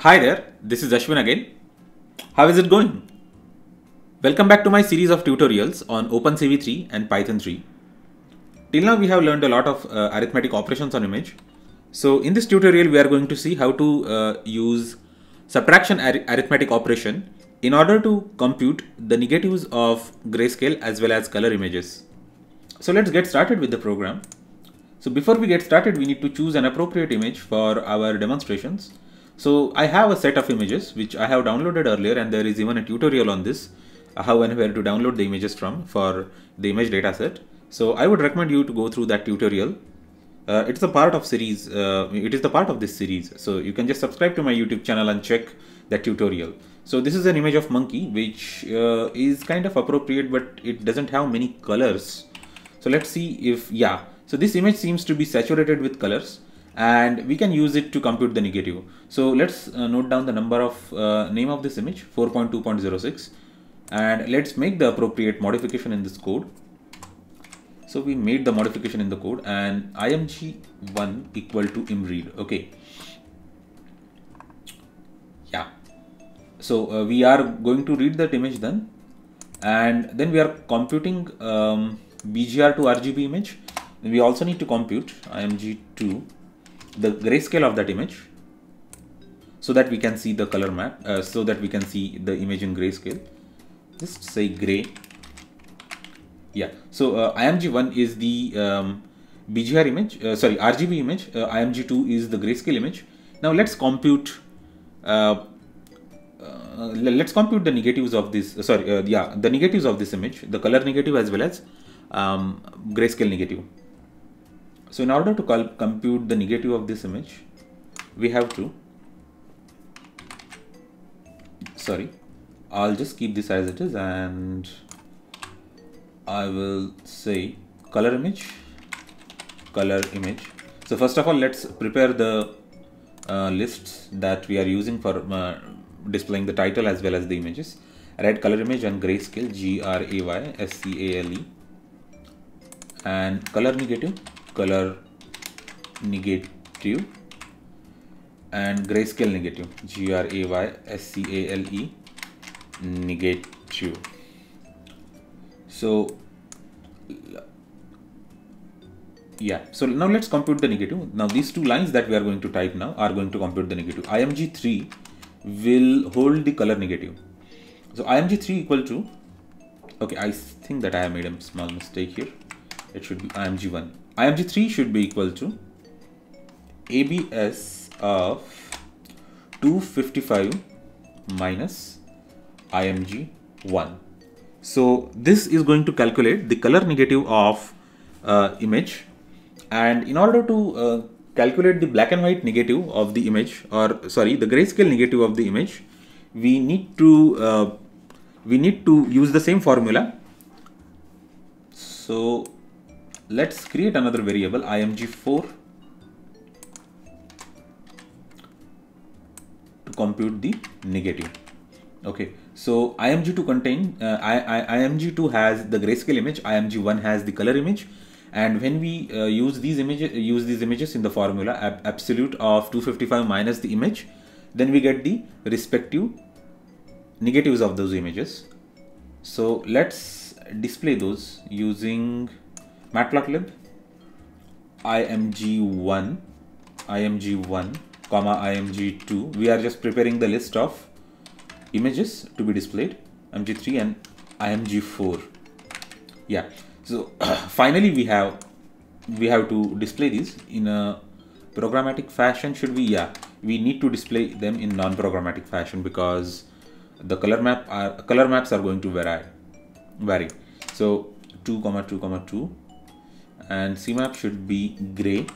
Hi there, this is Ashwin again. How is it going? Welcome back to my series of tutorials on OpenCV3 and Python 3. Till now we have learned a lot of arithmetic operations on image. So in this tutorial we are going to see how to use subtraction arithmetic operation in order to compute the negatives of grayscale as well as color images. So let's get started with the program. So before we get started, we need to choose an appropriate image for our demonstrations. So I have a set of images which I have downloaded earlier, and there is even a tutorial on this, how and where to download the images from for the image dataset. So I would recommend you to go through that tutorial. It's a part of series. It is the part of this series. So you can just subscribe to my YouTube channel and check that tutorial. So this is an image of monkey, which is kind of appropriate, but it doesn't have many colors. So let's see if, yeah. So this image seems to be saturated with colors, and we can use it to compute the negative. So let's note down the number of name of this image, 4.2.06, and let's make the appropriate modification in this code. So we made the modification in the code, and img1 equal to imread. Okay. Yeah. So we are going to read that image then, and then we are computing BGR to RGB image. And we also need to compute img2 the grayscale of that image, so that we can see the color map, so that we can see the image in grayscale. Just say gray. Yeah, so img1 is the BGR image, RGB image. img2 is the grayscale image. Now let's compute the negatives of this, the negatives of this image, the color negative as well as grayscale negative. So in order to compute the negative of this image, we have to, I'll just keep this as it is, and I will say color image. So first of all, let's prepare the lists that we are using for displaying the title as well as the images. Write color image and grayscale, GRAYSCALE, and color negative, and grayscale negative, GRAYSCALE, negative. So yeah, so now let's compute the negative. Now these two lines that we are going to type now are going to compute the negative. img3 will hold the color negative. So img3 equal to, okay, I think that I have made a small mistake here. It should be img1. img3 should be equal to abs of 255 minus img1. So this is going to calculate the color negative of image, and in order to calculate the black and white negative of the image, or the grayscale negative of the image, we need to use the same formula. So let's create another variable, img4, to compute the negative. Okay, so img2 contain img2 has the grayscale image, img1 has the color image, and when we use these images in the formula, absolute of 255 minus the image, then we get the respective negatives of those images. So let's display those using matplotlib. img1 comma img2. We are just preparing the list of images to be displayed, img3 and img4. Yeah, so finally we have to display these in a programmatic fashion. We need to display them in non-programmatic fashion, because the color maps are going to vary. So 2,2,2, and CMAP should be gray.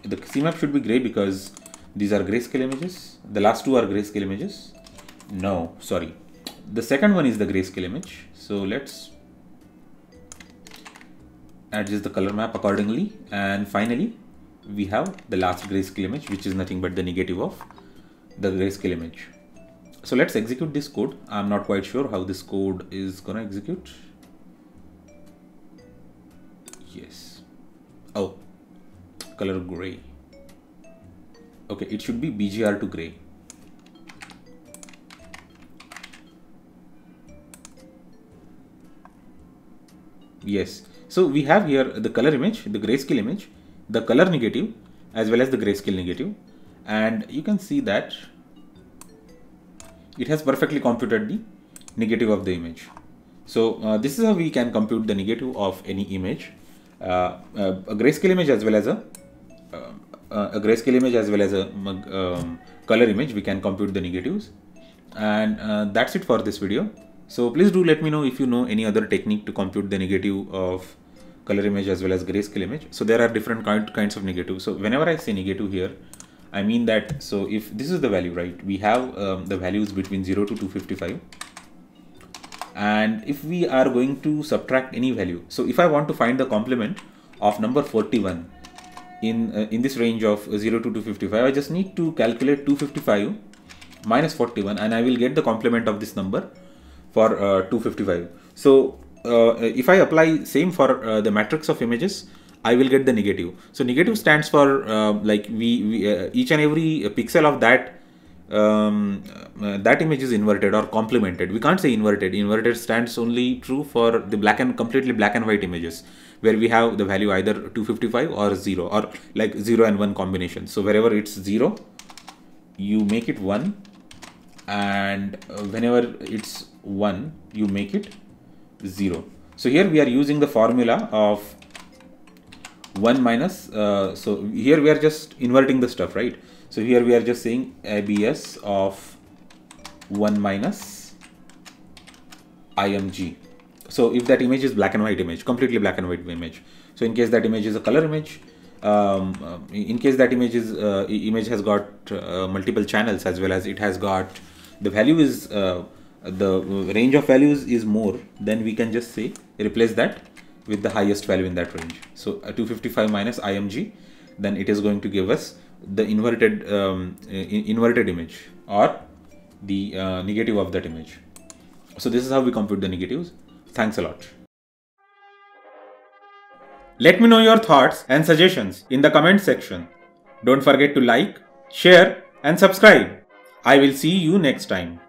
The CMAP should be gray because these are grayscale images. The last two are grayscale images. No, sorry. The second one is the grayscale image. So let's adjust the color map accordingly. And finally, we have the last grayscale image, which is nothing but the negative of the grayscale image. So let's execute this code. I'm not quite sure how this code is gonna execute. Yes. Oh, color gray. Okay, it should be BGR to gray. Yes. So we have here the color image, the grayscale image, the color negative, as well as the grayscale negative, and you can see that it has perfectly computed the negative of the image. So this is how we can compute the negative of any image, a grayscale image as well as a color image. We can compute the negatives, and that's it for this video. So please do let me know if you know any other technique to compute the negative of color image as well as grayscale image. So there are different kinds of negative. So whenever I say negative here, I mean that, so if this is the value, right, we have the values between 0 to 255, and if we are going to subtract any value, so if I want to find the complement of number 41 in this range of 0 to 255, I just need to calculate 255 minus 41 and I will get the complement of this number for 255. So if I apply same for the matrix of images, I will get the negative. So negative stands for like each and every pixel of that that image is inverted or complemented. We can't say inverted. Inverted stands only true for the completely black and white images, where we have the value either 255 or 0, or like 0 and 1 combination. So wherever it's 0, you make it 1, and whenever it's 1, you make it 0. So here we are using the formula of 1 minus, so here we are just inverting the stuff, right? So here we are just saying ABS of 1 minus IMG. So if that image is black and white image, completely black and white image, so in case that image is a color image, in case that image has got multiple channels, as well as it has got the value is the range of values is more, then we can just say replace that with the highest value in that range. So 255 minus IMG, then it is going to give us the inverted image, or the negative of that image. So this is how we compute the negatives. Thanks a lot. Let me know your thoughts and suggestions in the comment section. Don't forget to like, share and subscribe. I will see you next time.